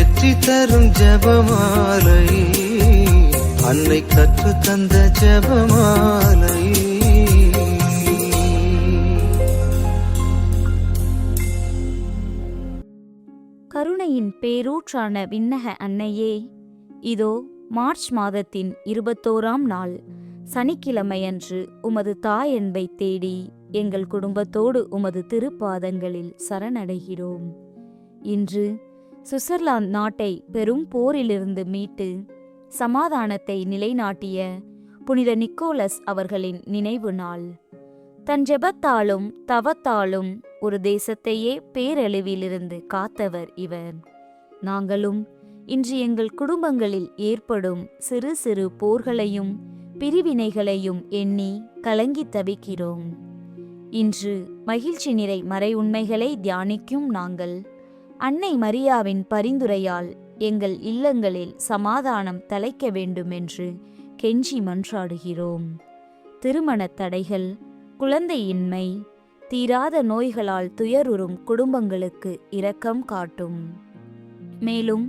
வெற்றி தரும் ஜெபமாலை, அன்னை கற்று தந்த ஜெபமாலை. கருணையின் பேரூற்றான விண்ணக அன்னையே, இதோ மார்ச் மாதத்தின் 21ஆம் நாள் சனிக்கிழமையன்று உமது தாயன்பை தேடி எங்கள் குடும்பத்தோடு உமது திருப்பாதங்களில் சரணடைகிறோம். இன்று சுவிட்சர்லாந்து நாட்டை பெரும் போரிலிருந்து மீட்டு சமாதானத்தை நிலைநாட்டிய புனித நிக்கோலஸ் அவர்களின் நினைவு நாள். தன் ஜெபத்தாலும் தவத்தாலும் ஒரு தேசத்தையே பேரழிவிலிருந்து காத்தவர் இவர். நாங்களும் இன்று எங்கள் குடும்பங்களில் ஏற்படும் சிறு சிறு போர்களையும் பிரிவினைகளையும் எண்ணி கலங்கி தவிக்கிறோம். இன்று மகிழ்ச்சி நிறை மறை உண்மைகளை தியானிக்கும் நாங்கள் அன்னை மரியாவின் பரிந்துரையால் எங்கள் இல்லங்களில் சமாதானம் தழைக்க வேண்டுமென்று கெஞ்சி மன்றாடுகிறோம். திருமணத் தடைகள், குழந்தையின்மை, தீராத நோய்களால் துயருறும் குடும்பங்களுக்கு இரக்கம் காட்டும். மேலும்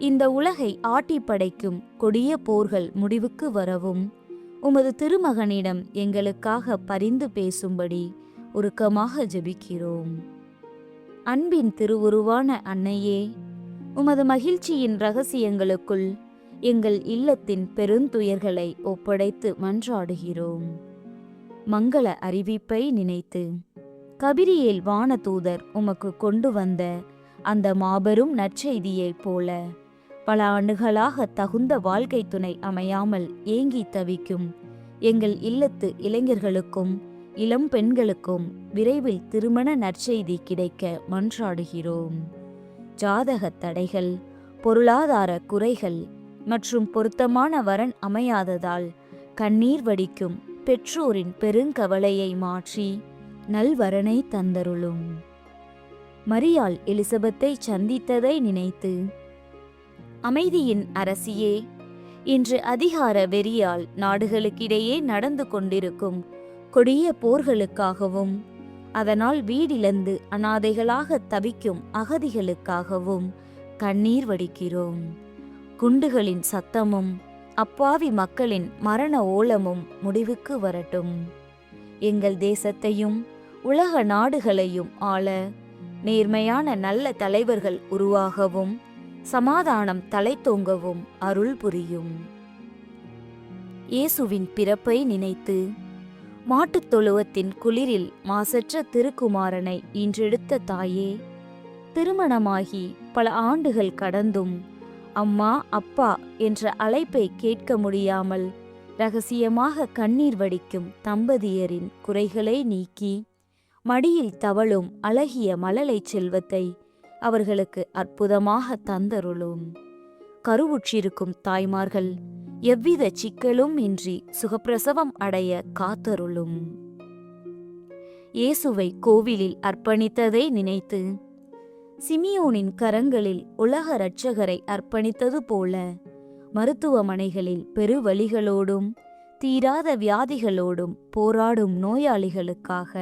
இந்த உலகை ஆட்டிப்படைக்கும் கொடிய போர்கள் முடிவுக்கு வரவும் உமது திருமகனிடம் எங்களுக்காக பரிந்து பேசும்படி உருக்கமாக ஜெபிக்கிறோம். அன்பின் திருவுருவான அன்னையே, உமது மகிழ்ச்சியின் இரகசியங்களுக்குள் எங்கள் இல்லத்தின் பெருந்துயர்களை ஒப்படைத்து மன்றாடுகிறோம். மங்கள அறிவிப்பை நினைத்து கபிரியேல் வானதூதர் உமக்கு கொண்டு வந்த அந்த மாபெரும் நற்செய்தியைப் போல பல ஆண்டுகளாக தகுந்த வாழ்க்கை துணை அமையாமல் ஏங்கி தவிக்கும் எங்கள் இல்லத்து இளைஞர்களுக்கும் இளம் பெண்களுக்கும் விரைவில் திருமண நற்செய்தி கிடைக்க மன்றாடுகிறோம். ஜாதக தடைகள், பொருளாதார குறைகள் மற்றும் பொருத்தமான வரன் அமையாததால் கண்ணீர் வடிக்கும் பெற்றோரின் பெருங்கவலையை மாற்றி நல்வரனை தந்தருளும். மரியாள் எலிசபெத்தை சந்தித்ததை நினைத்து, அமைதியின் அரசியே, இன்று அதிகார வெறியால் நாடுகளுக்கிடையே நடந்து கொண்டிருக்கும் கொடிய போர்களுக்காகவும் அதனால் வீடிழந்து அனாதைகளாக தவிக்கும் அகதிகளுக்காகவும் கண்ணீர் வடிக்கிறோம். குண்டுகளின் சத்தமும் அப்பாவி மக்களின் மரண ஓலமும் முடிவுக்கு வரட்டும். எங்கள் தேசத்தையும் உலக நாடுகளையும் ஆள நேர்மையான நல்ல தலைவர்கள் உருவாகவும் சமாதானம் தலைத்தோங்கவும் அருள் புரியும். இயேசுவின் பிறப்பை நினைத்து, மாட்டுத் தொழுவத்தின் குளிரில் மாசற்ற திருக்குமாரனை ஈன்றெடுத்த தாயே, திருமணமாகி பல ஆண்டுகள் கடந்தும் அம்மா அப்பா என்ற அழைப்பை கேட்க முடியாமல் இரகசியமாக கண்ணீர் வடிக்கும் தம்பதியரின் குறைகளை நீக்கி மடியில் தவழும் அழகிய மழலை செல்வத்தை அவர்களுக்கு அற்புதமாக தந்தருளும். கருவுற்றிருக்கும் தாய்மார்கள் எவ்வித சிக்கலும் இன்றி சுகப்பிரசவம் அடைய காத்தருளும். இயேசுவை கோவிலில் அர்ப்பணித்ததை நினைத்து, சிமியோனின் கரங்களில் உலக இரட்சகரை அர்ப்பணித்தது போல மருத்துவமனைகளில் பெருவலிகளோடும் தீராத வியாதிகளோடும் போராடும் நோயாளிகளுக்காக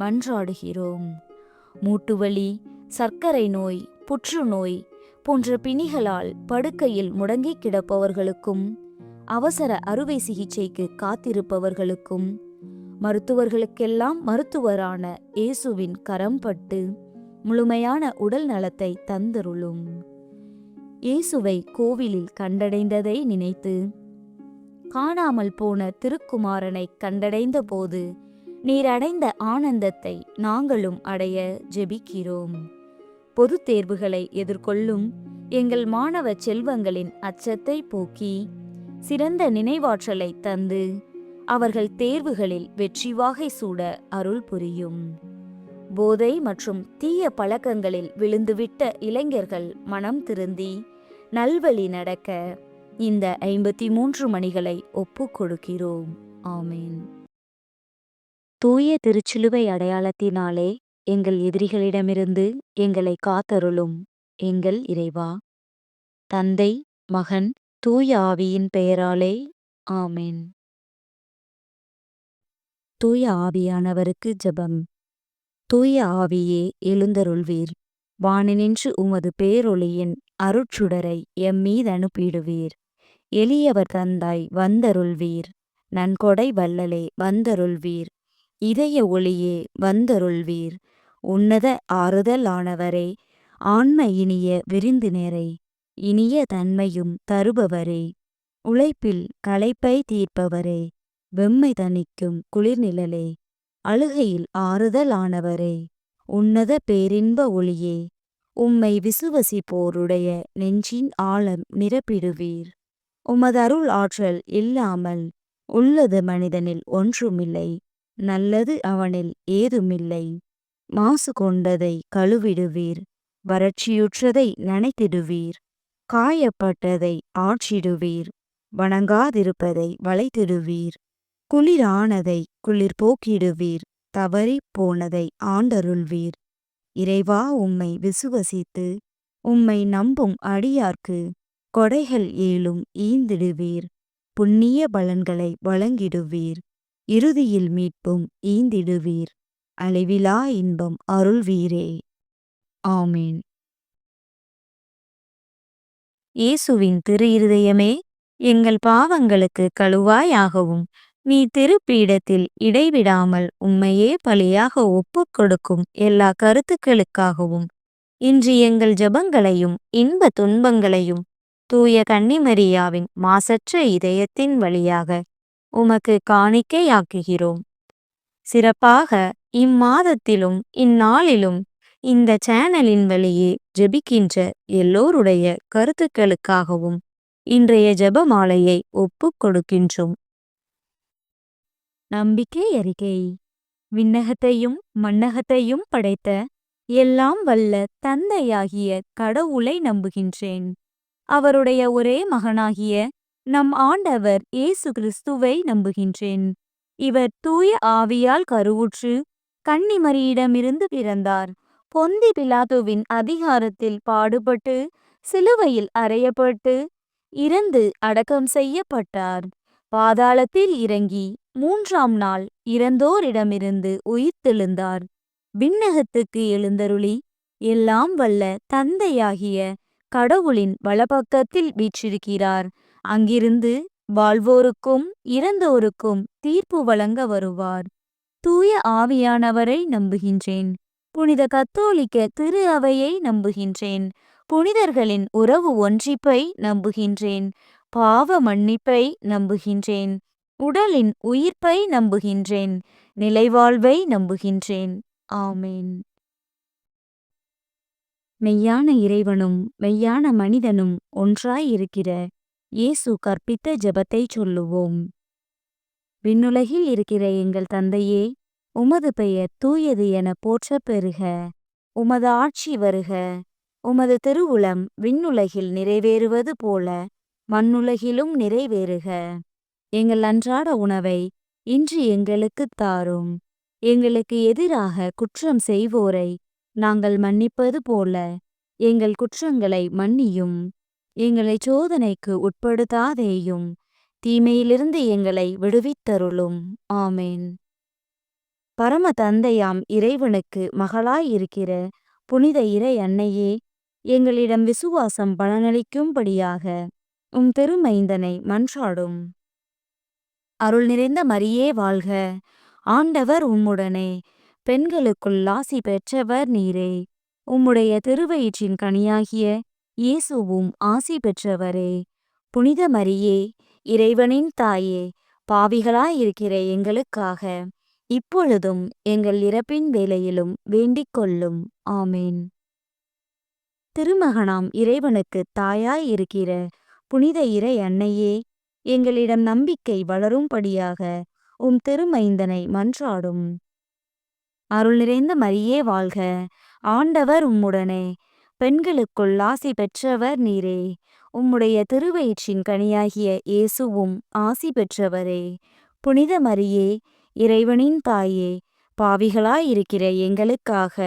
மன்றாடுகிறோம். மூட்டுவலி, சர்க்கரை நோய், புற்றுநோய் போன்ற பிணிகளால் படுக்கையில் முடங்கி கிடப்பவர்களுக்கும் அவசர அறுவை சிகிச்சைக்கு காத்திருப்பவர்களுக்கும் மருத்துவர்களுக்கெல்லாம் மருத்துவரான இயேசுவின் கரம் பட்டு முழுமையான உடல் நலத்தை தந்தருளும். இயேசுவை கோவிலில் கண்டடைந்ததை நினைத்து, காணாமல் போன திருக்குமாரனை கண்டடைந்த போது நீர் அடைந்த ஆனந்தத்தை நாங்களும் அடைய ஜெபிக்கிறோம். பொதுத் தேர்வுகளை எதிர்கொள்ளும் எங்கள் மாணவ செல்வங்களின் அச்சத்தை போக்கி சிறந்த நினைவாற்றலை தந்து அவர்கள் தேர்வுகளில் வெற்றி வாகை சூட அருள் புரியும். போதை மற்றும் தீய பழக்கங்களில் விழுந்துவிட்ட இளைஞர்கள் மனம் திருந்தி நல்வழி நடக்க இந்த 53 மணிகளை ஒப்புக் கொடுக்கிறோம். ஆமேன். தூய திருச்சிலுவை அடையாளத்தினாலே எங்கள் எதிரிகளிடமிருந்து எங்களை காத்தருளும் எங்கள் இறைவா. தந்தை, மகன், தூய ஆவியின் பெயராலே ஆமேன். தூய ஆவியானவருக்கு ஜெபம். தூய ஆவியே எழுந்தருள்வீர். வானினின்று உமது பேரொளியின் அருட்சுடரை எம்மீது அனுப்பிடுவீர். எளியவர் தந்தாய் வந்தருள்வீர். நன்கொடை வள்ளலே வந்தருள்வீர். இதய ஒளியே வந்தருள்வீர். உன்னத ஆறுதல் ஆனவரே, ஆன்ம இனிய விருந்தினரே, இனிய தன்மையும் தருபவரே, உழைப்பில் களைப்பை தீர்ப்பவரே, வெம்மை தணிக்கும் குளிர்நிழலே, அழுகையில் ஆறுதல் ஆனவரே, உன்னத பேரின்ப ஒளியே, உம்மை விசுவசிப்போருடைய நெஞ்சின் ஆழம் நிரப்பிடுவீர். உமது அருள் ஆற்றல் இல்லாமல் உள்ளது மனிதனில் ஒன்றுமில்லை. நல்லது அவனில் ஏதுமில்லை. மாசு கொண்டதை கழுவிடுவீர். வறட்சியுற்றதை நனைத்திடுவீர். காயப்பட்டதை ஆற்றிடுவீர். வணங்காதிருப்பதை வளைத்திடுவீர். குளிரானதை குளிர் போக்கிடுவீர். தவறி போனதை ஆண்டருள்வீர். இறைவா, உம்மை விசுவசித்து உம்மை நம்பும் அடியார்க்கு கொடைகள் ஏழும் ஈந்திடுவீர். புண்ணிய பலன்களை வழங்கிடுவீர். இறுதியில் மீட்பும் ஈந்திடுவீர். அழிவிலா இன்பம் அருள்வீரே. ஆமீன். இயேசுவின் திரு இருதயமே, எங்கள் பாவங்களுக்கு கழுவாயாகவும் நீ திருப்பீடத்தில் இடைவிடாமல் உம்மையே பலியாக ஒப்புக் கொடுக்கும் எல்லா கருத்துக்களுக்காகவும் இன்று எங்கள் ஜெபங்களையும் இன்ப துன்பங்களையும் தூய கன்னிமரியாவின் மாசற்ற இதயத்தின் வழியாக உமக்கு காணிக்கையாக்குகிறோம். சிறப்பாக இம்மாதத்திலும் இந்நாளிலும் இந்த சேனலின் வழியே ஜெபிக்கின்ற எல்லோருடைய கருத்துக்களுக்காகவும் இன்றைய ஜெபமாலையை ஒப்புக் கொடுக்கின்றோம். நம்பிக்கை அறிக்கை. விண்ணகத்தையும் மண்ணகத்தையும் படைத்த எல்லாம் வல்ல தந்தையாகிய கடவுளை நம்புகின்றேன். அவருடைய ஒரே மகனாகிய நம் ஆண்டவர் இயேசு கிறிஸ்துவை நம்புகின்றேன். இவர் தூய ஆவியால் கருவுற்று கன்னிமரியிடமிருந்து பிறந்தார். பொந்தி பிலாத்துவின் அதிகாரத்தில் பாடுபட்டு சிலுவையில் அறையப்பட்டு இறந்து அடக்கம் செய்யப்பட்டார். பாதாளத்தில் இறங்கி 3ஆம் நாள் இறந்தோரிடமிருந்து உயிர்த்தெழுந்தார். விண்ணகத்துக்கு எழுந்தருளி எல்லாம் வல்ல தந்தையாகிய கடவுளின் வலப்பக்கத்தில் வீற்றிருக்கிறார். அங்கிருந்து வாழ்வோருக்கும் இறந்தோருக்கும் தீர்ப்பு வழங்க வருவார். தூய ஆவியானவரை நம்புகின்றேன். புனித கத்தோலிக்க திரு அவையை நம்புகின்றேன். புனிதர்களின் உறவு ஒன்றிப்பை நம்புகின்றேன். பாவ மன்னிப்பை நம்புகின்றேன். உடலின் உயிர்ப்பை நம்புகின்றேன். நிலைவாழ்வை நம்புகின்றேன். ஆமேன். மெய்யான இறைவனும் மெய்யான மனிதனும் ஒன்றாய் இருக்கிற இயேசு கற்பித்த ஜெபத்தை சொல்லுவோம். விண்ணுலகில் இருக்கிற எங்கள் தந்தையே, உமது பெயர் தூயது என போற்றப் பெறுக. உமது ஆட்சி வருக. உமது திருவுளம் விண்ணுலகில் நிறைவேறுவது போல மண்ணுலகிலும் நிறைவேறுக. எங்கள் அன்றாட உணவை இன்று எங்களுக்குத் தாரும். எங்களுக்கு எதிராக குற்றம் செய்வோரை நாங்கள் மன்னிப்பது போல எங்கள் குற்றங்களை மன்னியும். எங்களை சோதனைக்கு உட்படுத்தாதேயும். தீமையிலிருந்து எங்களை விடுவித்தருளும். ஆமேன். பரம தந்தையாம் இறைவனுக்கு மகளாயிருக்கிற புனித இறை அன்னையே, எங்களிடம் விசுவாசம் பலனளிக்கும்படியாக உம் திருமைந்தனை மன்றாடும். அருள் நிறைந்த மரியே வாழ்க. ஆண்டவர் உம்முடனே. பெண்களுக்குள் ஆசி பெற்றவர் நீரே. உம்முடைய திருவயிற்றின் கனியாகிய இயேசுவும் ஆசி பெற்றவரே. புனித மரியே, இறைவனின் தாயே, பாவிகளாயிருக்கிற எங்களுக்காக இப்பொழுதும் எங்கள் இறப்பின் வேளையிலும் வேண்டிக் கொள்ளும். ஆமேன். திருமகனாம் இறைவனுக்கு தாயாய் இருக்கிற புனித இறை அன்னையே, எங்களிடம் நம்பிக்கை வளரும்படியாக உம் திருமைந்தனை மன்றாடும். அருள் நிறைந்த மரியே வாழ்க. ஆண்டவர் உம்முடனே. பெண்களுக்குள் ஆசி பெற்றவர் நீரே. உம்முடைய திருவயிற்றின் கனியாகிய இயேசுவும் ஆசி பெற்றவரே. புனித மரியே, இறைவனின் தாயே, பாவிகளாயிருக்கிற எங்களுக்காக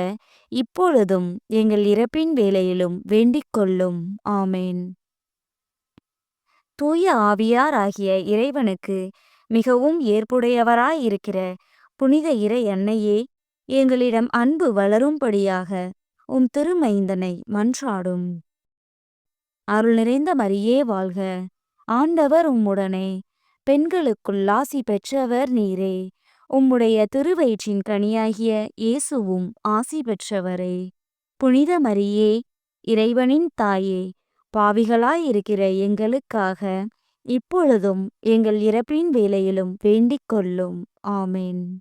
இப்பொழுதும் எங்கள் இறப்பின் வேளையிலும் வேண்டிக் கொள்ளும். ஆமேன். தூய ஆவியாராகிய இறைவனுக்கு மிகவும் ஏற்புடையவராயிருக்கிற புனித இறை அன்னையே, எங்களிடம் அன்பு வளரும்படியாக உம் திருமைந்தனை மன்றாடும். அருள் நிறைந்த மரியே வாழ்க. ஆண்டவர் உம்முடனே, பெண்களுக்குள் ஆசி பெற்றவர் நீரே. உம்முடைய திருவயிற்றின் கனியாகிய இயேசுவும் ஆசி பெற்றவரே. புனித மரியே, இறைவனின் தாயே, பாவிகளாயிருக்கிற எங்களுக்காக இப்பொழுதும் எங்கள் இறப்பின் வேளையிலும் வேண்டிக் கொள்ளும். ஆமென்.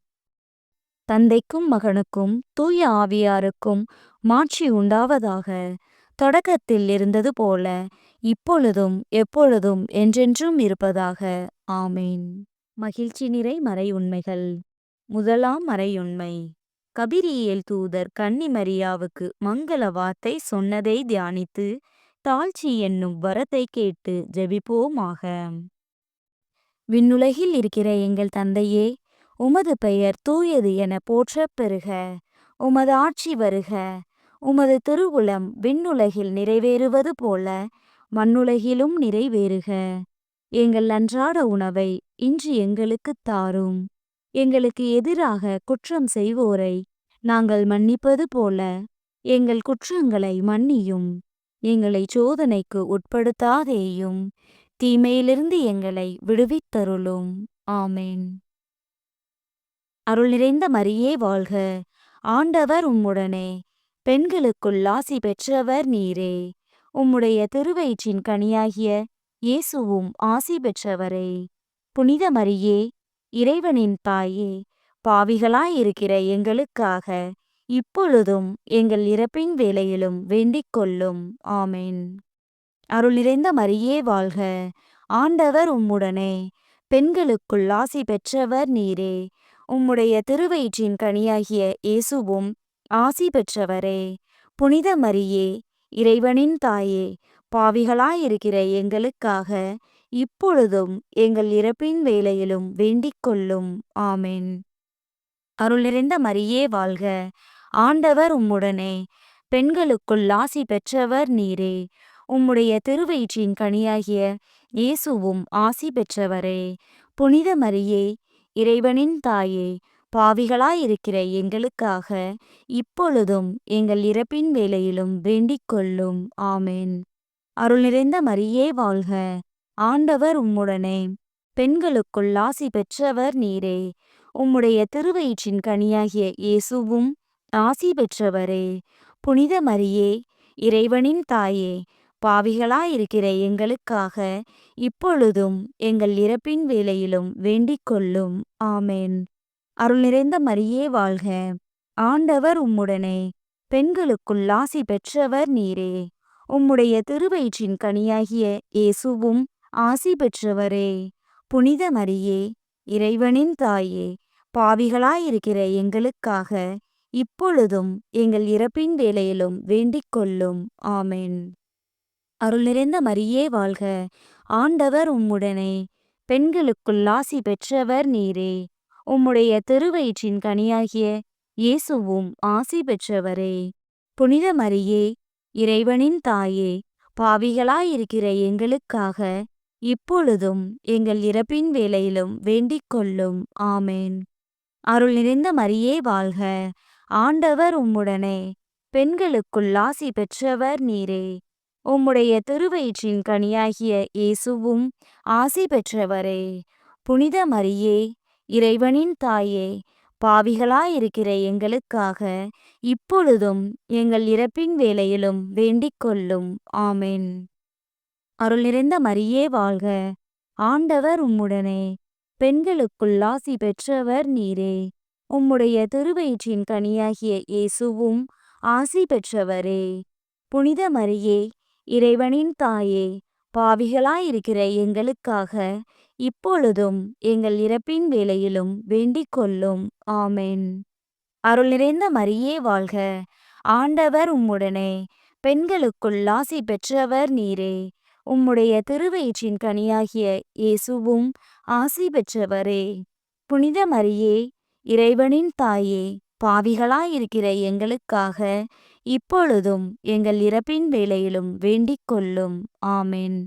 தந்தைக்கும் மகனுக்கும் தூய ஆவியாருக்கும் மாட்சி உண்டாவதாக. தொடக்கத்தில் இருந்தது போல இப்பொழுதும் எப்பொழுதும் என்றென்றும் இருப்பதாக. ஆமென். மகிழ்ச்சி நிறை மறையுண்மைகள். முதலாம் மறையுண்மை. கபிரியேல் தூதர் கன்னி மரியாவுக்கு மங்கள வார்த்தை சொன்னதை தியானித்து தாழ்ச்சி என்னும் வரத்தை கேட்டு ஜெபிப்போமாக. விண்ணுலகில் இருக்கிற எங்கள் தந்தையே, உமது பெயர் தூயது என போற்றப் பெறுக. உமது ஆட்சி வருக. உமது திருவுளம் விண்ணுலகில் நிறைவேறுவது போல மண்ணுலகிலும் நிறைவேறுக. எங்கள் அன்றாட உணவை இன்று எங்களுக்குத் தாரும். எங்களுக்கு எதிராக குற்றம் செய்வோரை நாங்கள் மன்னிப்பது போல எங்கள் குற்றங்களை மன்னியும். எங்களை சோதனைக்கு உட்படுத்தாதேயும், தீமையிலிருந்து எங்களை விடுவித்தருளும். ஆமென். அருள் நிறைந்த மரியே வாழ்க. ஆண்டவர் உம்முடனே, பெண்களுக்குள் ஆசி பெற்றவர் நீரே. உம்முடைய திருவயிற்றின் கனியாகிய இயேசுவும் ஆசி பெற்றவரே. புனித மரியே, இறைவனின் தாயே, பாவிகளாயிருக்கிற எங்களுக்காக இப்பொழுதும் எங்கள் இறப்பின் வேளையிலும் வேண்டிக் கொள்ளும். ஆமென். அருள் நிறைந்த மரியே வாழ்க. ஆண்டவர் உம்முடனே, பெண்களுக்குள் ஆசி பெற்றவர் நீரே. உம்முடைய திருவயிற்றின் கனியாகிய இயேசுவும் ஆசி பெற்றவரே. புனித மரியே, இறைவனின் தாயே, பாவிகளாயிருக்கிற எங்களுக்காக இப்பொழுதும் எங்கள் இறப்பின் வேளையிலும் வேண்டிக் கொள்ளும். ஆமென். அருள் நிறைந்த மரியே வாழ்க. ஆண்டவர் உம்முடனே, பெண்களுக்குள் ஆசி பெற்றவர் நீரே. உம்முடைய திருவயிற்றின் கனியாகிய இயேசுவும் ஆசி பெற்றவரே. புனித மரியே, இறைவனின் தாயே, பாவிகளாயிருக்கிற எங்களுக்காக இப்பொழுதும் எங்கள் இறப்பின் வேளையிலும் வேண்டிக் கொள்ளும். ஆமென். அருள் நிறைந்த மரியே வாழ்க. ஆண்டவர் உம்முடனே, பெண்களுக்குள் ஆசி பெற்றவர் நீரே. உம்முடைய திருவயிற்றின் கனியாகிய இயேசுவும் ஆசி பெற்றவரே. புனித மரியே, இறைவனின் தாயே, பாவிகளாயிருக்கிற எங்களுக்காக இப்பொழுதும் எங்கள் இறப்பின் வேளையிலும் வேண்டிக் கொள்ளும். ஆமென். அருள் நிறைந்த மரியே வாழ்க. ஆண்டவர் உம்முடனே, பெண்களுக்குள் ஆசி பெற்றவர் நீரே. உம்முடைய திருவயிற்றின் கனியாகிய இயேசுவும் ஆசி பெற்றவரே. புனித மரியே, இறைவனின் தாயே, பாவிகளாயிருக்கிற எங்களுக்காக இப்பொழுதும் எங்கள் இறப்பின் வேளையிலும் வேண்டிக் கொள்ளும். ஆமென். அருள் நிறைந்த மரியே வாழ்க. ஆண்டவர் உம்முடனே, பெண்களுக்குள் ஆசி பெற்றவர் நீரே. உம்முடைய திருவயிற்றின் கனியாகிய இயேசுவும் ஆசி பெற்றவரே. புனித மரியே, இறைவனின் தாயே, பாவிகளாயிருக்கிற எங்களுக்காக இப்பொழுதும் எங்கள் இறப்பின் வேளையிலும் வேண்டிக் கொள்ளும். ஆமென். அருள் நிறைந்த மரியே வாழ்க. ஆண்டவர் உம்முடனே, பெண்களுக்குள் ஆசி பெற்றவர் நீரே. உம்முடைய திருவயிற்றின் கனியாகிய இயேசுவும் ஆசி பெற்றவரே. புனித மரியே, இறைவனின் தாயே, பாவிகளாயிருக்கிற எங்களுக்காக இப்பொழுதும் எங்கள் இறப்பின் வேளையிலும் வேண்டிக் கொள்ளும். ஆமென். அருள் நிறைந்த மரியே வாழ்க. ஆண்டவர் உம்முடனே, பெண்களுக்குள் ஆசி பெற்றவர் நீரே. உம்முடைய திருவயிற்றின் கனியாகிய இயேசுவும் ஆசி பெற்றவரே. புனித மரியே, இறைவனின் தாயே, பாவிகளாயிருக்கிற எங்களுக்காக இப்பொழுதும் எங்கள் இறப்பின் வேளையிலும் வேண்டிக் கொள்ளும். ஆமென். அருள் நிறைந்த மரியே வாழ்க. ஆண்டவர் உம்முடனே, பெண்களுக்குள் ஆசி பெற்றவர் நீரே. உம்முடைய திருவயிற்றின் கனியாகிய இயேசுவும் ஆசி பெற்றவரே. புனித மரியே, இறைவனின் தாயே, பாவிகளாயிருக்கிற எங்களுக்காக இப்பொழுதும் எங்கள் இறப்பின் வேளையிலும் வேண்டிக் கொள்ளும். ஆமென்.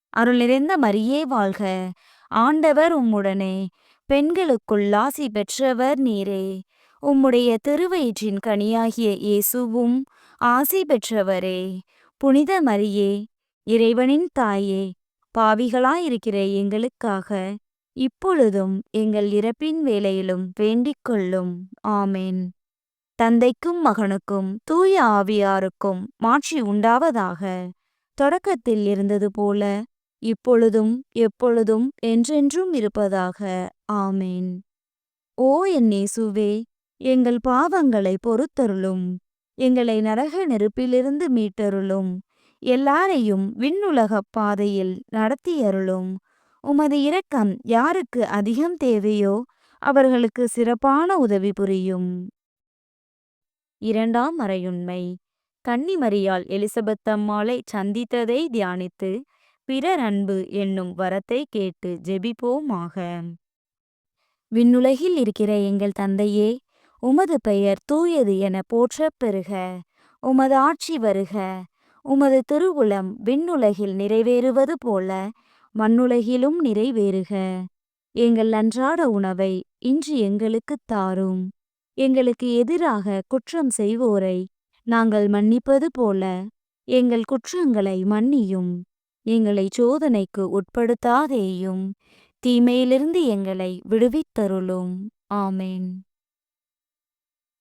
அருள் நிறைந்த மரியே வாழ்க. ஆண்டவர் உம்முடனே, பெண்களுக்குள் ஆசி பெற்றவர் நீரே. உம்முடைய திருவயிற்றின் கனியாகிய இயேசுவும் ஆசி பெற்றவரே. புனித மரியே, இறைவனின் தாயே, பாவிகளாயிருக்கிற எங்களுக்காக இப்பொழுதும் எங்கள் இறப்பின் வேளையிலும் வேண்டிக் கொள்ளும். ஆமென். தந்தைக்கும் மகனுக்கும் தூய ஆவியாருக்கும் மாட்சி உண்டாவதாக. தொடக்கத்தில் இருந்தது போல இப்பொழுதும் எப்பொழுதும் என்றென்றும் இருப்பதாக. ஆமென். ஓ என் இயேசுவே, எங்கள் பாவங்களை பொறுத்தருளும். எங்களை நரக நெருப்பிலிருந்து மீட்டருளும். எல்லாரையும் விண்ணுலகப் பாதையில் நடத்தியருளும். உமது இரக்கம் யாருக்கு அதிகம் தேவையோ அவர்களுக்கு சிறப்பான உதவி புரியும். இரண்டாம் மறையுண்மை. கன்னிமரியாள் எலிசபெத் அம்மாளை சந்தித்ததை தியானித்து பிறர் அன்பு என்னும் வரத்தை கேட்டு ஜெபிப்போமாக. விண்ணுலகில் இருக்கிற எங்கள் தந்தையே, உமது பெயர் தூயது என போற்றப் பெறுக. உமது ஆட்சி வருக. உமது திருவுளம் விண்ணுலகில் நிறைவேறுவது போல மண்ணுலகிலும் நிறைவேறுக. எங்கள் அன்றாட உணவை இன்று எங்களுக்குத் தாரும். எங்களுக்கு எதிராக குற்றம் செய்வோரை நாங்கள் மன்னிப்பது போல எங்கள் குற்றங்களை மன்னியும். எங்களை சோதனைக்கு உட்படுத்தாதேயும், தீமையிலிருந்து எங்களை விடுவித்தருளும். ஆமென்.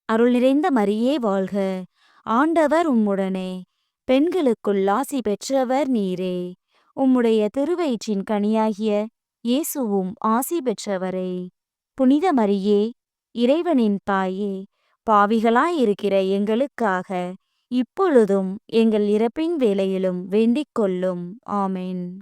அருள் நிறைந்த மரியே வாழ்க. ஆண்டவர் உம்முடனே, பெண்களுக்குள் ஆசி பெற்றவர் நீரே. உம்முடைய திருவயிற்றின் கனியாகிய இயேசுவும் ஆசி பெற்றவரே. புனித மரியே, இறைவனின் தாயே, பாவிகளாயிருக்கிற எங்களுக்காக இப்பொழுதும் எங்கள் இறப்பின் வேளையிலும் வேண்டிக் கொள்ளும். ஆமென்.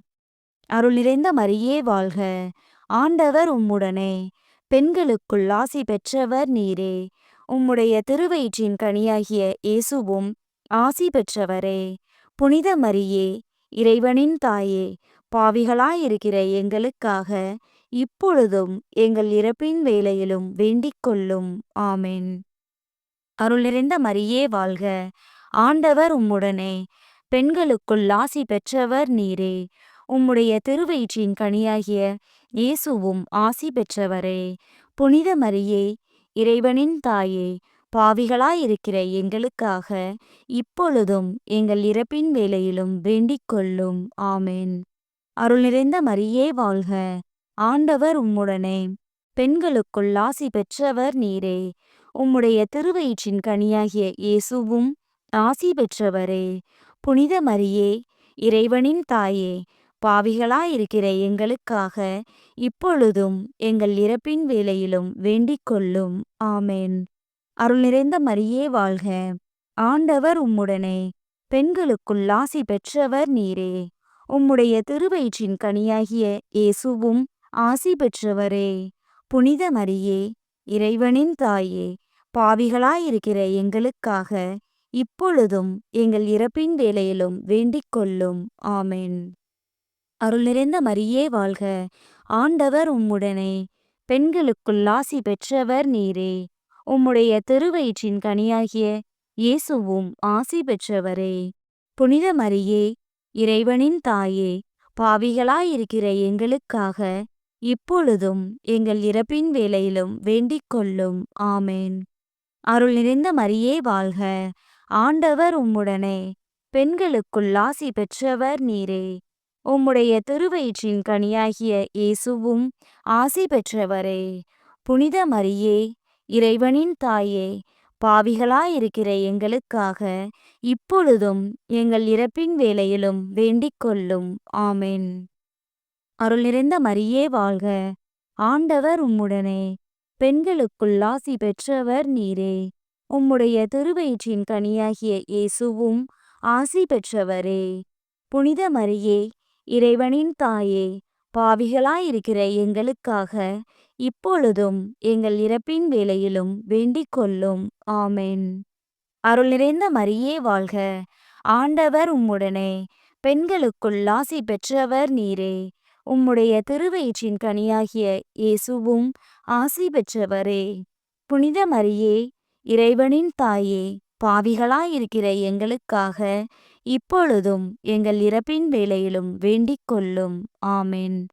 அருள் நிறைந்த மரியே வாழ்க. ஆண்டவர் உம்முடனே, பெண்களுக்குள் ஆசி பெற்றவர் நீரே. உம்முடைய திருவயிற்றின் கனியாகிய இயேசுவும் ஆசி பெற்றவரே. புனித மரியே, இறைவனின் தாயே, பாவிகளாயிருக்கிற எங்களுக்காக இப்பொழுதும் எங்கள் இறப்பின் வேளையிலும் வேண்டிக் கொள்ளும். ஆமென். அருள் நிறைந்த மரியே வாழ்க. ஆண்டவர் உம்முடனே, பெண்களுக்குள் ஆசி பெற்றவர் நீரே. உம்முடைய திருவயிற்றின் கனியாகிய இயேசுவும் ஆசி பெற்றவரே. புனித மரியே, இறைவனின் தாயே, பாவிகளாயிருக்கிற எங்களுக்காக இப்பொழுதும் எங்கள் இறப்பின் வேளையிலும் வேண்டிக் கொள்ளும். ஆமென். அருள் நிறைந்த மரியே வாழ்க. ஆண்டவர் உம்முடனே, பெண்களுக்குள் ஆசி பெற்றவர் நீரே. உம்முடைய திருவயிற்றின் கனியாகிய இயேசுவும் ஆசி பெற்றவரே. புனித மரியே, இறைவனின் தாயே, பாவிகளாயிருக்கிற எங்களுக்காக இப்பொழுதும் எங்கள் இறப்பின் வேளையிலும் வேண்டிக் கொள்ளும். ஆமென். அருள் நிறைந்த மரியே வாழ்க. ஆண்டவர் உம்முடனே, பெண்களுக்குள் ஆசி பெற்றவர் நீரே. உம்முடைய திருவயிற்றின் கனியாகிய இயேசுவும் ஆசி பெற்றவரே. புனித மரியே, இறைவனின் தாயே, பாவிகளாயிருக்கிற எங்களுக்காக இப்பொழுதும் எங்கள் இறப்பின் வேளையிலும் வேண்டிக் கொள்ளும். ஆமென். அருள் நிறைந்த மரியே வாழ்க. ஆண்டவர் உம்முடனே, பெண்களுக்குள் ஆசி பெற்றவர் நீரே. உம்முடைய திருவயிற்றின் கனியாகிய இயேசுவும் ஆசி பெற்றவரே. புனித மரியே, இறைவனின் தாயே, பாவிகளாயிருக்கிற எங்களுக்காக இப்பொழுதும் எங்கள் இறப்பின் வேளையிலும் வேண்டிக் கொள்ளும். ஆமென். அருள் நிறைந்த மரியே வாழ்க. ஆண்டவர் உம்முடனே, பெண்களுக்குள் ஆசி பெற்றவர் நீரே. உம்முடைய திருவயிற்றின் கனியாகிய இயேசுவும் ஆசி பெற்றவரே. புனித மரியே, இறைவனின் தாயே, பாவிகளாயிருக்கிற எங்களுக்காக இப்பொழுதும் எங்கள் இறப்பின் வேளையிலும் வேண்டிக் கொள்ளும். ஆமென். அருள் நிறைந்த மரியே வாழ்க. ஆண்டவர் உம்முடனே, பெண்களுக்குள் ஆசி பெற்றவர் நீரே. உம்முடைய திருவயிற்றின் கனியாகிய இயேசுவும் ஆசி பெற்றவரே. புனித மரியே, இறைவனின் தாயே, பாவிகளாயிருக்கிற எங்களுக்காக இப்பொழுதும் எங்கள் இறப்பின் வேளையிலும் வேண்டிக் கொள்ளும். ஆமென். அருள் நிறைந்த மரியே வாழ்க. ஆண்டவர் உம்முடனே, பெண்களுக்குள் ஆசி பெற்றவர் நீரே. உம்முடைய திருவயிற்றின் கனியாகிய இயேசுவும் ஆசி பெற்றவரே. புனித மரியே, இறைவனின் தாயே, பாவிகளாயிருக்கிற எங்களுக்காக இப்பொழுதும் எங்கள் இறப்பின் வேளையிலும் வேண்டிக் கொள்ளும். ஆமென்.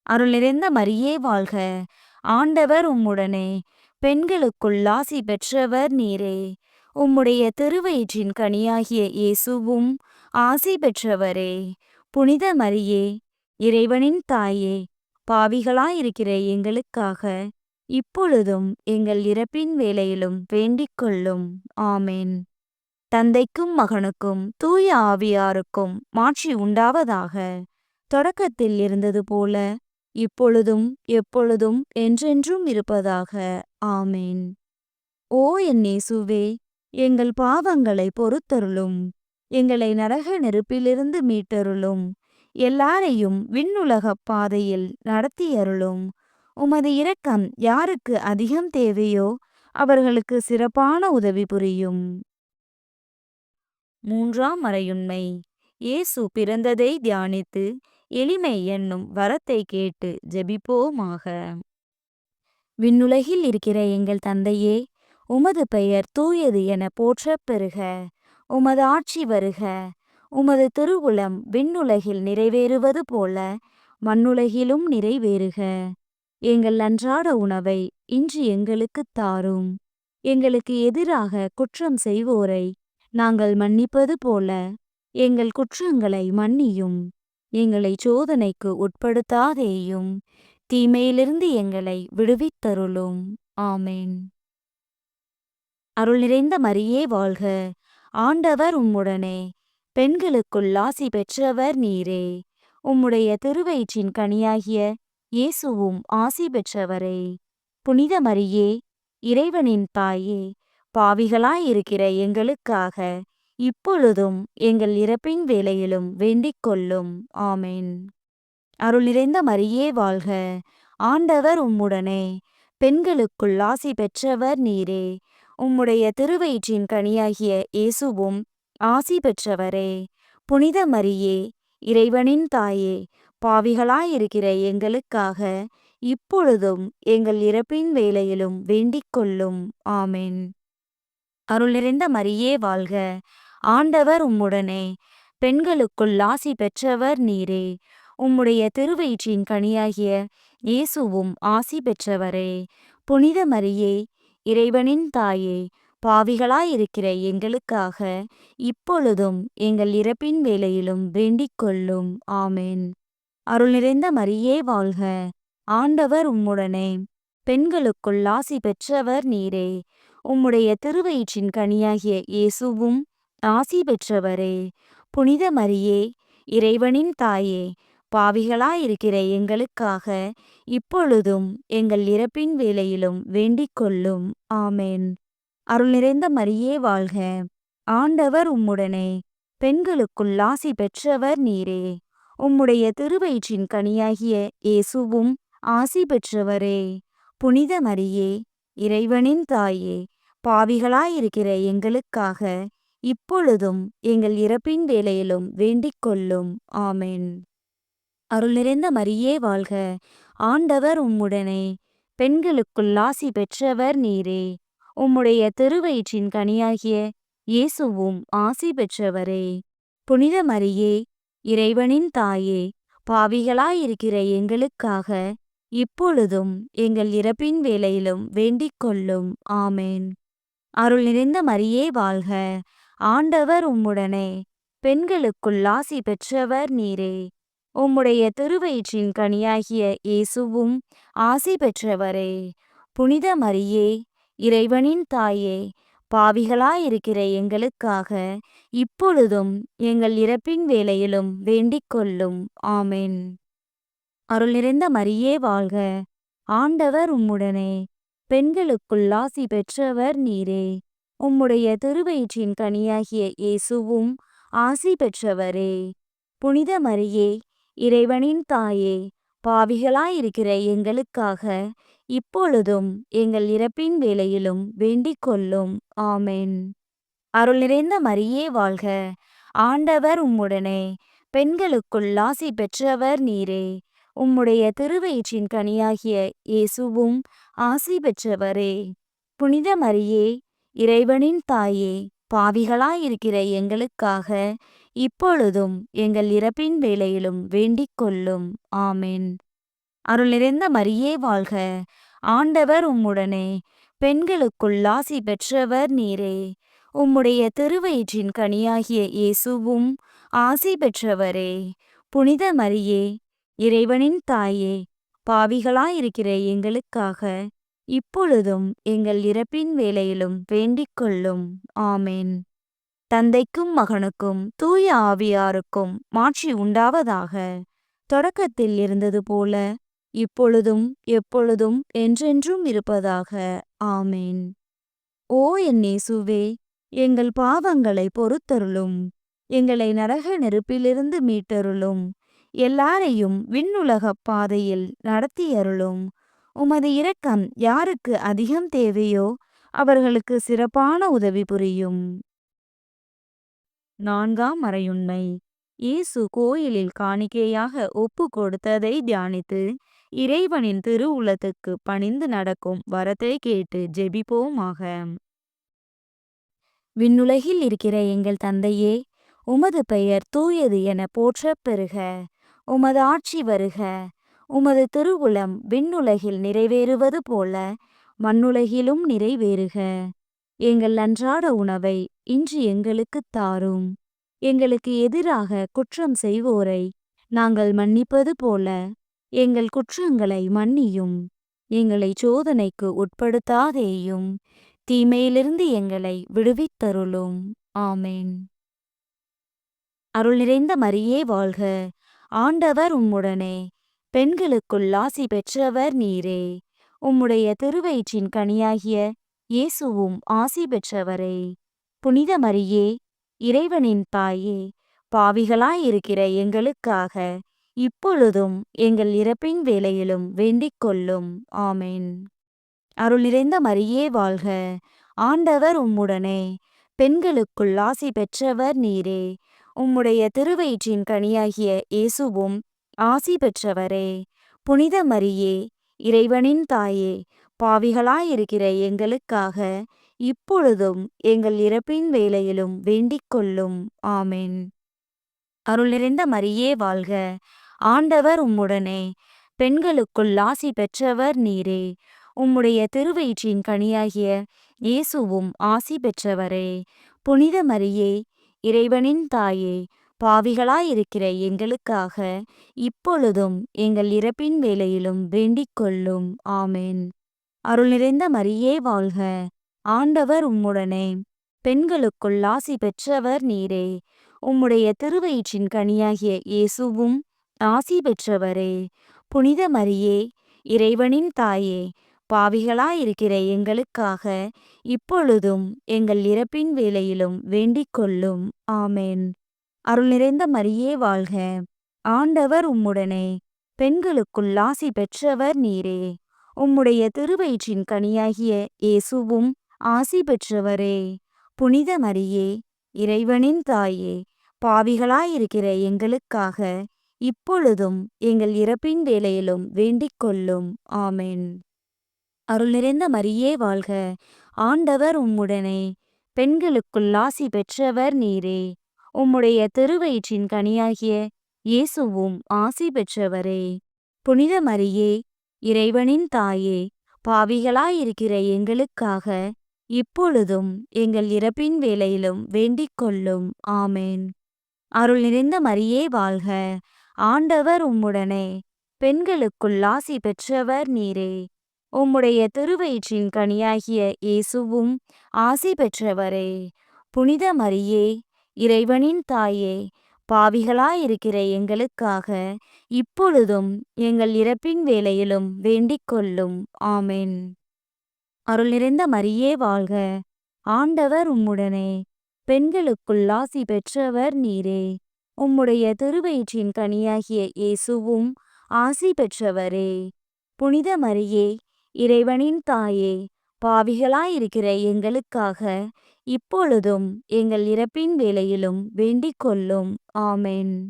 அருள் நிறைந்த மரியே வாழ்க. ஆண்டவர் உம்முடனே, பெண்களுக்குள் ஆசி பெற்றவர் நீரே. உம்முடைய திருவயிற்றின் கனியாகிய இயேசுவும் ஆசி பெற்றவரே. புனித மரியே, இறைவனின் தாயே, பாவிகளாயிருக்கிற எங்களுக்காக இப்பொழுதும் எங்கள் இறப்பின் வேளையிலும் வேண்டிக் கொள்ளும். ஆமென். தந்தைக்கும் மகனுக்கும் தூய ஆவியாருக்கும் மாட்சி உண்டாவதாக. தொடக்கத்தில் இருந்தது போல இப்பொழுதும் எப்பொழுதும் என்றென்றும் இருப்பதாக. ஆமென். ஓ என் இயேசுவே, எங்கள் பாவங்களை பொறுத்தருளும். எங்களை நரக நெருப்பிலிருந்து மீட்டருளும். எல்லாரையும் விண்ணுலகப் பாதையில் நடத்தியருளும். உமது இரக்கம் யாருக்கு அதிகம் தேவையோ அவர்களுக்கு சிறப்பான உதவி புரியும். மூன்றாம் மறையுண்மை. இயேசு பிறந்ததை தியானித்து எளிமை என்னும் வரத்தை கேட்டு ஜெபிப்போமாக. விண்ணுலகில் இருக்கிற எங்கள் தந்தையே, உமது பெயர் தூயது என போற்றப் பெறுக. உமது ஆட்சி வருக. உமது திருவுளம் விண்ணுலகில் நிறைவேறுவது போல மண்ணுலகிலும் நிறைவேறுக. எங்கள் அன்றாட உணவை இன்று எங்களுக்குத் தாரும். எங்களுக்கு எதிராக குற்றம் செய்வோரை நாங்கள் மன்னிப்பது போல எங்கள் குற்றங்களை மன்னியும். எங்களை சோதனைக்கு உட்படுத்தாதேயும், தீமையிலிருந்து எங்களை விடுவித்தருளும். ஆமென். அருள் நிறைந்த மரியே வாழ்க. ஆண்டவர் உம்முடனே, பெண்களுக்குள் ஆசி பெற்றவர் நீரே. உம்முடைய திருவயிற்றின் கனியாகிய இயேசுவும் ஆசி பெற்றவரே. புனித மரியே, இறைவனின் தாயே, பாவிகளாயிருக்கிற எங்களுக்காக இப்பொழுதும் எங்கள் இறப்பின் வேளையிலும் வேண்டிக் கொள்ளும். ஆமென். அருள் நிறைந்த மரியே வாழ்க. ஆண்டவர் உம்முடனே, பெண்களுக்குள் ஆசி பெற்றவர் நீரே. உம்முடைய திருவயிற்றின் கனியாகிய இயேசுவும் ஆசி பெற்றவரே. புனித மரியே, இறைவனின் தாயே, பாவிகளாயிருக்கிற எங்களுக்காக இப்பொழுதும் எங்கள் இறப்பின் வேளையிலும் வேண்டிக் கொள்ளும். ஆமென். அருள் நிறைந்த மரியே வாழ்க. ஆண்டவர் உம்முடனே, பெண்களுக்குள் ஆசி பெற்றவர் நீரே. உம்முடைய திருவயிற்றின் கனியாகிய இயேசுவும் ஆசி பெற்றவரே. புனித மரியே, இறைவனின் தாயே, பாவிகளாயிருக்கிற எங்களுக்காக இப்பொழுதும் எங்கள் இறப்பின் வேளையிலும் வேண்டிக் கொள்ளும். ஆமென். அருள் நிறைந்த மரியே வாழ்க. ஆண்டவர் உம்முடனே, பெண்களுக்குள் ஆசி பெற்றவர் நீரே. உம்முடைய திருவயிற்றின் கனியாகிய இயேசுவும் ஆசி பெற்றவரே. புனித மரியே, இறைவனின் தாயே, பாவிகளாயிருக்கிற எங்களுக்காக இப்பொழுதும் எங்கள் இறப்பின் வேளையிலும் வேண்டிக் கொள்ளும். ஆமென். அருள் நிறைந்த மரியே வாழ்க. ஆண்டவர் உம்முடனே, பெண்களுக்குள் ஆசி பெற்றவர் நீரே. உம்முடைய திருவயிற்றின் கனியாகிய இயேசுவும் ஆசி பெற்றவரே. புனித மரியே, இறைவனின் தாயே, பாவிகளாயிருக்கிற எங்களுக்காக இப்பொழுதும் எங்கள் இறப்பின் வேளையிலும் வேண்டிக் கொள்ளும். ஆமென். அருள் நிறைந்த மரியே வாழ்க. ஆண்டவர் உம்முடனே, பெண்களுக்குள் ஆசி பெற்றவர் நீரே. உம்முடைய திருவயிற்றின் கனியாகிய இயேசுவும் ஆசி பெற்றவரே. புனித மரியே, இறைவனின் தாயே, பாவிகளாயிருக்கிற எங்களுக்காக இப்பொழுதும் எங்கள் இறப்பின் வேளையிலும் வேண்டிக் கொள்ளும். ஆமென். அருள் நிறைந்த மரியே வாழ்க. ஆண்டவர் உம்முடனே, பெண்களுக்குள் ஆசி பெற்றவர் நீரே. உம்முடைய திருவயிற்றின் கனியாகிய இயேசுவும் ஆசி பெற்றவரே. புனித மரியே, இறைவனின் தாயே, பாவிகளாயிருக்கிற எங்களுக்காக இப்பொழுதும் எங்கள் இறப்பின் வேளையிலும் வேண்டிக் கொள்ளும். ஆமென். அருள் நிறைந்த மரியே வாழ்க. ஆண்டவர் உம்முடனே, பெண்களுக்குள் ஆசி பெற்றவர் நீரே. உம்முடைய திருவயிற்றின் கனியாகிய இயேசுவும் ஆசி பெற்றவரே. புனித மரியே, இறைவனின் தாயே, பாவிகளாயிருக்கிற எங்களுக்காக இப்பொழுதும் எங்கள் இறப்பின் வேளையிலும் வேண்டிக் கொள்ளும். ஆமென். அருள் நிறைந்த மரியே வாழ்க. ஆண்டவர் உம்முடனே, பெண்களுக்குள் ஆசி பெற்றவர் நீரே. உம்முடைய திருவயிற்றின் கனியாகிய இயேசுவும் ஆசி பெற்றவரே. புனித மரியே, இறைவனின் தாயே, பாவிகளாயிருக்கிற எங்களுக்காக இப்பொழுதும் எங்கள் இறப்பின் வேளையிலும் வேண்டிக் கொள்ளும். ஆமென். அருள் நிறைந்த மரியே வாழ்க. ஆண்டவர் உம்முடனே, பெண்களுக்குள் ஆசி பெற்றவர் நீரே. உம்முடைய திருவயிற்றின் கனியாகிய இயேசுவும் ஆசி பெற்றவரே. புனித மரியே, இறைவனின் தாயே, பாவிகளாயிருக்கிற எங்களுக்காக இப்பொழுதும் எங்கள் இறப்பின் வேளையிலும் வேண்டிக் கொள்ளும். ஆமென். தந்தைக்கும் மகனுக்கும் தூய ஆவியாருக்கும் மாட்சி உண்டாவதாக. தொடக்கத்தில் இருந்தது போல இப்பொழுதும் எப்பொழுதும் என்றென்றும் இருப்பதாக. ஆமென். ஓ என் இயேசுவே, எங்கள் பாவங்களை பொறுத்தருளும். எங்களை நரக நெருப்பிலிருந்து மீட்டருளும். எல்லாரையும் விண்ணுலகப் பாதையில் நடத்தியருளும். உமது இரக்கம் யாருக்கு அதிகம் தேவையோ அவர்களுக்கு சிறப்பான உதவி புரியும். 4ஆம் மறையுண்மை. இயேசு கோயிலில் காணிக்கையாக ஒப்பு கொடுத்ததை தியானித்து இறைவனின் திருவுளத்துக்கு பணிந்து நடக்கும் வரத்தை கேட்டு ஜெபிப்போமாக. விண்ணுலகில் இருக்கிற எங்கள் தந்தையே, உமது பெயர் தூயது என போற்றப் பெறுக. உமது ஆட்சி வருக. உமது திருவுளம் விண்ணுலகில் நிறைவேறுவது போல மண்ணுலகிலும் நிறைவேறுக. எங்கள் அன்றாட உணவை இன்று எங்களுக்குத் தாரும். எங்களுக்கு எதிராக குற்றம் செய்வோரை நாங்கள் மன்னிப்பது போல எங்கள் குற்றங்களை மன்னியும். எங்களை சோதனைக்கு உட்படுத்தாதேயும், தீமையிலிருந்து எங்களை விடுவித்தருளும். ஆமென். அருள் நிறைந்த மரியே வாழ்க. ஆண்டவர் உம்முடனே, பெண்களுக்குள் ஆசி பெற்றவர் நீரே. உம்முடைய திருவயிற்றின் கனியாகிய இயேசுவும் ஆசி பெற்றவரே. புனித மரியே, இறைவனின் தாயே, பாவிகளாயிருக்கிற எங்களுக்காக இப்பொழுதும் எங்கள் இறப்பின் வேளையிலும் வேண்டிக் கொள்ளும். ஆமென். அருள் நிறைந்த மரியே வாழ்க. ஆண்டவர் உம்முடனே, பெண்களுக்குள் ஆசி பெற்றவர் நீரே. உம்முடைய திருவயிற்றின் கனியாகிய இயேசுவும் ஆசி பெற்றவரே. புனித மரியே, இறைவனின் தாயே, பாவிகளாயிருக்கிற எங்களுக்காக இப்பொழுதும் எங்கள் இறப்பின் வேளையிலும் வேண்டிக் கொள்ளும். ஆமென். அருள் நிறைந்த மரியே வாழ்க. ஆண்டவர் உம்முடனே, பெண்களுக்குள் ஆசி பெற்றவர் நீரே. உம்முடைய திருவயிற்றின் கனியாகிய இயேசுவும் ஆசி பெற்றவரே. புனித மரியே, இறைவனின் தாயே, பாவிகளாயிருக்கிற எங்களுக்காக இப்பொழுதும் எங்கள் இறப்பின் வேளையிலும் வேண்டிக் கொள்ளும். ஆமென். அருள் நிறைந்த மரியே வாழ்க. ஆண்டவர் உம்முடனே, பெண்களுக்குள் ஆசி பெற்றவர் நீரே. உம்முடைய திருவயிற்றின் கனியாகிய இயேசுவும் ஆசி பெற்றவரே. புனித மரியே, இறைவனின் தாயே, பாவிகளாயிருக்கிற எங்களுக்காக இப்பொழுதும் எங்கள் இறப்பின் வேளையிலும் வேண்டிக் கொள்ளும். ஆமென். அருள் நிறைந்த மரியே வாழ்க. ஆண்டவர் உம்முடனே, பெண்களுக்குள் ஆசி பெற்றவர் நீரே. உம்முடைய திருவயிற்றின் கனியாகிய இயேசுவும் ஆசி பெற்றவரே. புனித மரியே, இறைவனின் தாயே, பாவிகளாயிருக்கிற எங்களுக்காக இப்பொழுதும் எங்கள் இறப்பின் வேளையிலும் வேண்டிக் கொள்ளும். ஆமென். அருள் நிறைந்த மரியே வாழ்க. ஆண்டவர் உம்முடனே, பெண்களுக்குள் ஆசி பெற்றவர் நீரே. உம்முடைய திருவயிற்றின் கனியாகிய இயேசுவும் ஆசி பெற்றவரே. புனித மரியே, இறைவனின் தாயே, பாவிகளாயிருக்கிற எங்களுக்காக இப்பொழுதும் எங்கள் இறப்பின் வேளையிலும் வேண்டிக் கொள்ளும். ஆமென். அருள் நிறைந்த மரியே வாழ்க. ஆண்டவர் உம்முடனே, பெண்களுக்குள் ஆசி பெற்றவர் நீரே. உம்முடைய திருவயிற்றின் கனியாகிய இயேசுவும் ஆசி பெற்றவரே. புனித மரியே, இறைவனின் தாயே, பாவிகளாயிருக்கிற எங்களுக்காக இப்பொழுதும் எங்கள் இறப்பின் வேளையிலும் வேண்டிக் கொள்ளும். ஆமென். அருள் நிறைந்த மரியே வாழ்க. ஆண்டவர் உம்முடனே, பெண்களுக்குள் ஆசி பெற்றவர் நீரே. உம்முடைய திருவயிற்றின் கனியாகிய இயேசுவும் ஆசி பெற்றவரே. புனித மரியே, இறைவனின் தாயே, பாவிகளாயிருக்கிற எங்களுக்காக இப்பொழுதும் எங்கள் இறப்பின் வேளையிலும் வேண்டிக் கொள்ளும். ஆமென்.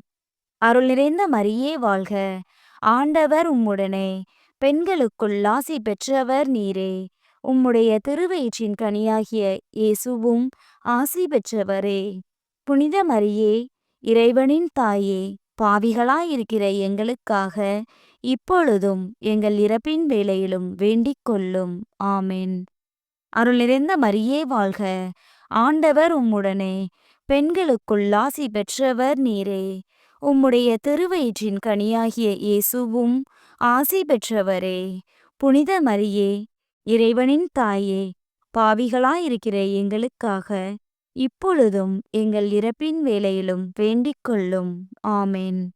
அருள் நிறைந்த மரியே வாழ்க. ஆண்டவர் உம்முடனே, பெண்களுக்குள் ஆசி பெற்றவர் நீரே. உம்முடைய திருவயிற்றின் கனியாகிய இயேசுவும் ஆசி பெற்றவரே. புனித மரியே, இறைவனின் தாயே, பாவிகளாயிருக்கிற எங்களுக்காக இப்பொழுதும் எங்கள் இறப்பின் வேளையிலும் வேண்டிக் கொள்ளும். ஆமென். அருள் நிறைந்த மரியே வாழ்க. ஆண்டவர் உம்முடனே, பெண்களுக்குள் ஆசி பெற்றவர் நீரே. உம்முடைய திருவயிற்றின் கனியாகிய இயேசுவும் ஆசி பெற்றவரே. புனித மரியே, இறைவனின் தாயே, பாவிகளாயிருக்கிற எங்களுக்காக இப்பொழுதும் எங்கள் இறப்பின் வேளையிலும் வேண்டிக் கொள்ளும். ஆமென்.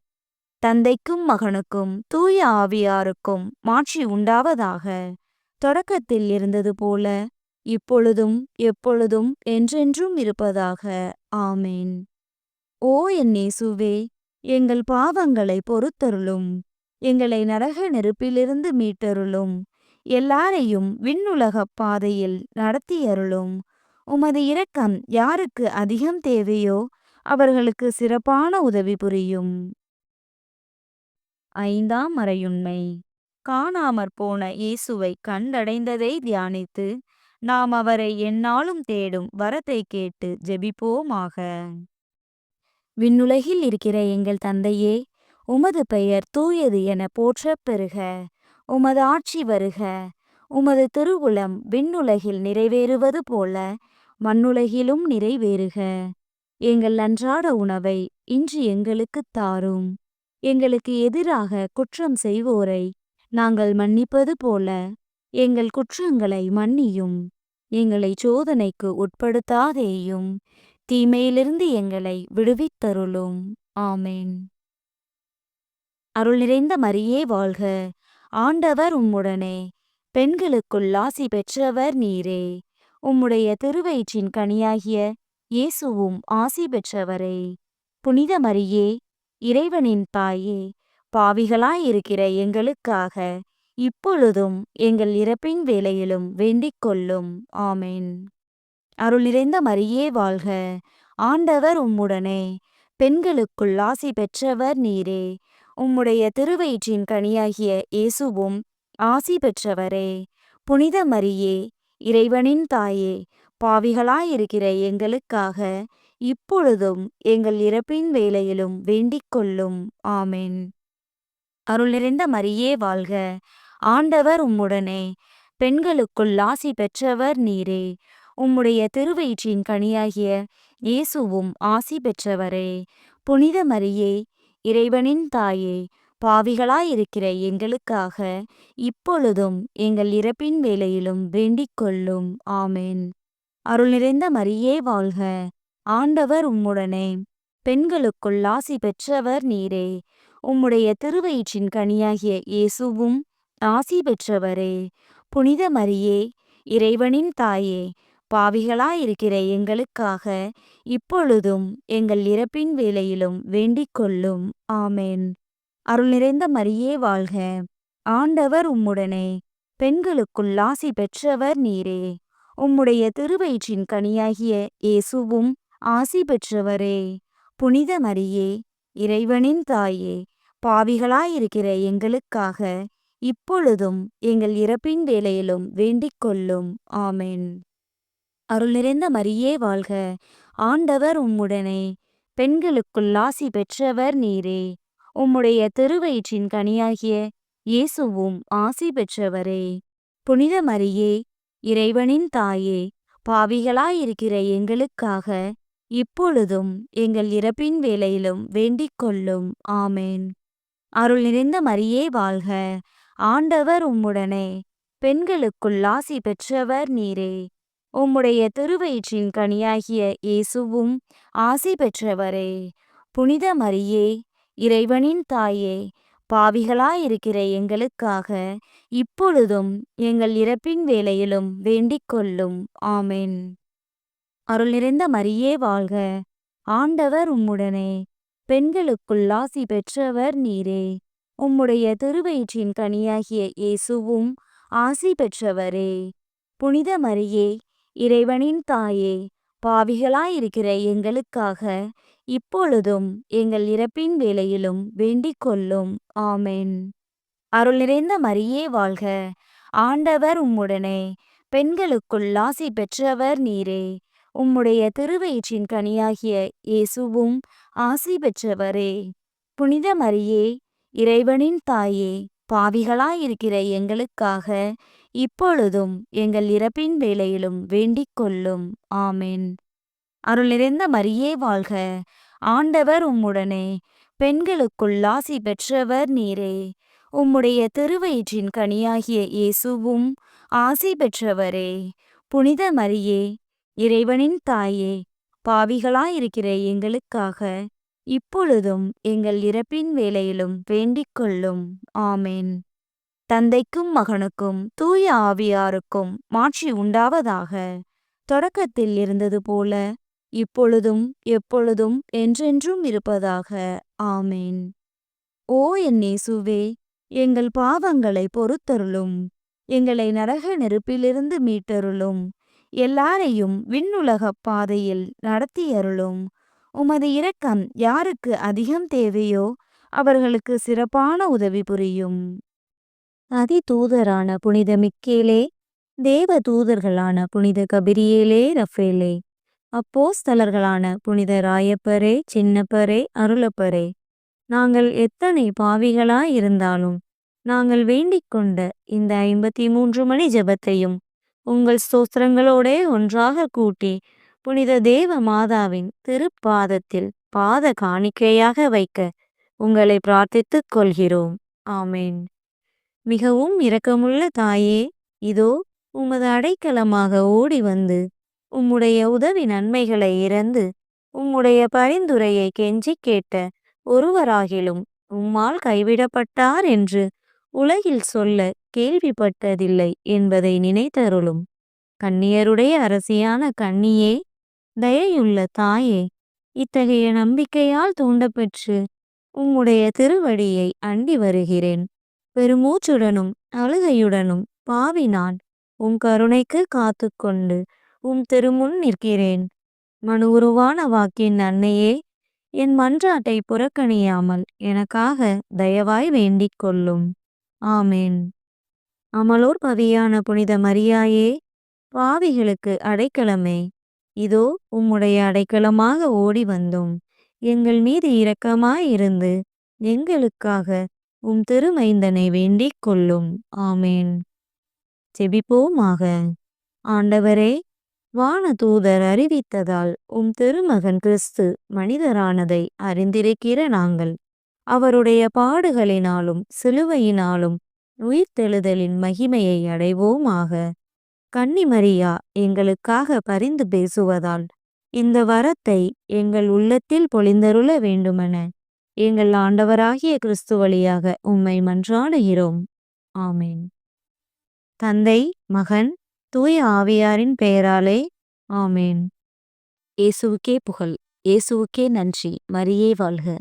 தந்தைக்கும் மகனுக்கும் தூய ஆவியாருக்கும் மாட்சி உண்டாவதாக. தொடக்கத்தில் இருந்தது போல இப்பொழுதும் எப்பொழுதும் என்றென்றும் இருப்பதாக. ஆமென். ஓ என் இயேசுவே, எங்கள் பாவங்களை பொறுத்தருளும். எங்களை நரக நெருப்பிலிருந்து மீட்டருளும். எல்லாரையும் விண்ணுலகப் பாதையில் நடத்தியருளும். உமது இரக்கம் யாருக்கு அதிகம் தேவையோ அவர்களுக்கு சிறப்பான உதவி புரியும். ஐந்தாம் மறையுண்மை. காணாமற் போன இயேசுவை கண்டடைந்ததை தியானித்து நாம் அவரை எந்நாளும் தேடும் வரத்தை கேட்டு ஜெபிப்போமாக. விண்ணுலகில் இருக்கிற எங்கள் தந்தையே, உமது பெயர் தூயது என போற்றப் பெறுக. உமது ஆட்சி வருக. உமது திருவுளம் விண்ணுலகில் நிறைவேறுவது போல மண்ணுலகிலும் நிறைவேறுக. எங்கள் அன்றாட உணவை இன்று எங்களுக்குத் தாரும். எங்களுக்கு எதிராக குற்றம் செய்வோரை நாங்கள் மன்னிப்பது போல எங்கள் குற்றங்களை மன்னியும். எங்களை சோதனைக்கு உட்படுத்தாதேயும், தீமையிலிருந்து எங்களை விடுவித்தருளும். ஆமென். அருள் நிறைந்த மரியே வாழ்க. ஆண்டவர் உம்முடனே. பெண்களுக்குள் ஆசி பெற்றவர் நீரே. உம்முடைய திருவயிற்றின் கனியாகிய இயேசுவும் ஆசி பெற்றவரே. புனித மரியே, இறைவனின் தாயே, பாவிகளாயிருக்கிற எங்களுக்காக இப்பொழுதும் எங்கள் இறப்பின் வேளையிலும் வேண்டிக் கொள்ளும். ஆமென். அருள் நிறைந்த மரியே வாழ்க. ஆண்டவர் உம்முடனே. பெண்களுக்குள் ஆசி பெற்றவர் நீரே. உம்முடைய திருவயிற்றின் கனியாகிய இயேசுவும் ஆசி பெற்றவரே. புனித மரியே, இறைவனின் தாயே, பாவிகளாயிருக்கிற எங்களுக்காக இப்பொழுதும் எங்கள் இறப்பின் வேளையிலும் வேண்டிக் கொள்ளும். ஆமென். அருள் நிறைந்த மரியே வாழ்க. ஆண்டவர் உம்முடனே. பெண்களுக்குள் ஆசி பெற்றவர் நீரே. உம்முடைய திருவயிற்றின் கனியாகிய இயேசுவும் ஆசி பெற்றவரே. புனித மரியே, இறைவனின் தாயே, பாவிகளாயிருக்கிற எங்களுக்காக இப்பொழுதும் எங்கள் இறப்பின் வேளையிலும் வேண்டிக் கொள்ளும். ஆமென். அருள் நிறைந்த மரியே வாழ்க. ஆண்டவர் உம்முடனே. பெண்களுக்குள் ஆசி பெற்றவர் நீரே. உம்முடைய திருவயிற்றின் கனியாகிய இயேசுவும் ஆசி பெற்றவரே. புனித மரியே, இறைவனின் தாயே, பாவிகளாயிருக்கிற எங்களுக்காக இப்பொழுதும் எங்கள் இறப்பின் வேளையிலும் வேண்டிக் கொள்ளும். ஆமென். அருள் நிறைந்த மரியே வாழ்க. ஆண்டவர் உம்முடனே. பெண்களுக்குள் ஆசி பெற்றவர் நீரே. உம்முடைய திருவயிற்றின் கனியாகிய இயேசுவும் ஆசி பெற்றவரே. புனித மரியே, இறைவனின் தாயே, பாவிகளாயிருக்கிற எங்களுக்காக இப்பொழுதும் எங்கள் இறப்பின் வேளையிலும் வேண்டிக் கொள்ளும். ஆமென். அருள் நிறைந்த மரியே வாழ்க. ஆண்டவர் உம்முடனே. பெண்களுக்குள் ஆசி பெற்றவர் நீரே. உம்முடைய திருவயிற்றின் கனியாகிய இயேசுவும் ஆசி பெற்றவரே. புனித மரியே, இறைவனின் தாயே, பாவிகளாயிருக்கிற எங்களுக்காக இப்பொழுதும் எங்கள் இறப்பின் வேளையிலும் வேண்டிக் கொள்ளும். ஆமென். அருள் நிறைந்த மரியே வாழ்க. ஆண்டவர் உம்முடனே. பெண்களுக்குள் ஆசி பெற்றவர் நீரே. உம்முடைய திருவயிற்றின் கனியாகிய இயேசுவும் ஆசி பெற்றவரே. புனித மரியே, இறைவனின் தாயே, பாவிகளாயிருக்கிற எங்களுக்காக இப்பொழுதும் எங்கள் இறப்பின் வேளையிலும் வேண்டிக் கொள்ளும். ஆமென். அருள் நிறைந்த மரியே வாழ்க. ஆண்டவர் உம்முடனே. பெண்களுக்குள் ஆசி பெற்றவர் நீரே. உம்முடைய திருவயிற்றின் கனியாகிய இயேசுவும் ஆசி பெற்றவரே. புனித மரியே, இறைவனின் தாயே, பாவிகளாயிருக்கிற எங்களுக்காக இப்பொழுதும் எங்கள் இறப்பின் வேளையிலும் வேண்டிக் கொள்ளும். ஆமென். அருள் நிறைந்த மரியே வாழ்க. ஆண்டவர் உம்முடனே. பெண்களுக்குள் ஆசி பெற்றவர் நீரே. உம்முடைய திருவயிற்றின் கனியாகிய இயேசுவும் ஆசி பெற்றவரே. புனித மரியே, இறைவனின் தாயே, பாவிகளாயிருக்கிற எங்களுக்காக இப்பொழுதும் எங்கள் இறப்பின் வேளையிலும் வேண்டிக் கொள்ளும். ஆமென். அருள் நிறைந்த மரியே வாழ்க. ஆண்டவர் உம்முடனே. பெண்களுக்குள் ஆசி பெற்றவர் நீரே. உம்முடைய திருவயிற்றின் கனியாகிய இயேசுவும் ஆசி பெற்றவரே. புனித மரியே, இறைவனின் தாயே, பாவிகளாயிருக்கிற எங்களுக்காக இப்பொழுதும் எங்கள் இறப்பின் வேளையிலும் வேண்டிக் கொள்ளும். ஆமென். தந்தைக்கும் மகனுக்கும் தூய ஆவியாருக்கும் மாட்சி உண்டாவதாக. தொடக்கத்தில் இருந்தது போல இப்பொழுதும் எப்பொழுதும் என்றென்றும் இருப்பதாக. ஆமென். ஓ என் இயேசுவே, எங்கள் பாவங்களை பொறுத்தருளும். எங்களை நரக நெருப்பிலிருந்து மீட்டருளும். எல்லாரையும் விண்ணுலகப் பாதையில் நடத்தியருளும். உமது இரக்கம் யாருக்கு அதிகம் தேவையோ அவர்களுக்கு சிறப்பான உதவி புரியும். அதிதூதரான புனித மிக்கேலே, தேவ தூதர்களான புனித கபிரியேலே, ரஃபேலே, அப்போஸ்தலர்களான புனித ராயப்பரே, சின்னப்பரே, அருளப்பரே, நாங்கள் எத்தனை பாவிகளாயிருந்தாலும் நாங்கள் வேண்டிக் கொண்ட இந்த 53 மணி ஜெபத்தையும் உங்கள் ஸ்தோத்திரங்களோடே ஒன்றாக கூட்டி புனித தேவ மாதாவின் திருப்பாதத்தில் பாத காணிக்கையாக வைக்க உங்களை பிரார்த்தித்துக் கொள்கிறோம். ஆமென். மிகவும் இரக்கமுள்ள தாயே, இதோ உமது அடைக்கலமாக ஓடி வந்து உம்முடைய உதவி நன்மைகளை இறந்து உம்முடைய பரிந்துரையை கெஞ்சி கேட்ட ஒருவராகிலும் உம்மால் கைவிடப்பட்டார் என்று உலகில் சொல்ல கேள்விப்பட்டதில்லை என்பதை நினைத்தருளும். கன்னியருடைய அரசியான கன்னியே, தயையுள்ள தாயே, இத்தகைய நம்பிக்கையால் தூண்டப்பெற்று உம்முடைய திருவடியை அண்டி வருகிறேன். பெருமூச்சுடனும் அழுகையுடனும் பாவி நான் உம் கருணைக்கு காத்துக்கொண்டு உம் திருமுன் நிற்கிறேன். மனு உருவான வாக்கின் அன்னையே, என் மன்றாட்டை புறக்கணியாமல் எனக்காக தயவாய் வேண்டிக் கொள்ளும். ஆமென். அமலோர் பவியான புனித மரியாயே, பாவிகளுக்கு அடைக்கலமே, இதோ உம்முடைய அடைக்கலமாக ஓடி வந்தோம். எங்கள் மீது இரக்கமாயிருந்து எங்களுக்காக உம் திருமைந்தனை வேண்டிக் கொள்ளும். ஆமென். ஜெபிப்போமாக. ஆண்டவரே, வானதூதர் அறிவித்ததால் உம் திருமகன் கிறிஸ்து மனிதரானதை அறிந்திருக்கிற நாங்கள் அவருடைய பாடுகளினாலும் சிலுவையினாலும் உயிர்த்தெழுதலின் மகிமையை அடைவோமாக. கன்னிமரியா எங்களுக்காக பரிந்து பேசுவதால் இந்த வரத்தை எங்கள் உள்ளத்தில் பொழிந்தருள வேண்டுமென எங்கள் ஆண்டவராகிய கிறிஸ்து வழியாக உம்மை மன்றாடுகிறோம். ஆமென். தந்தை, மகன், தூய ஆவியாரின் பெயராலே. ஆமென். இயேசுவுக்கே புகழ். இயேசுவுக்கே நன்றி. மரியே வாழ்க.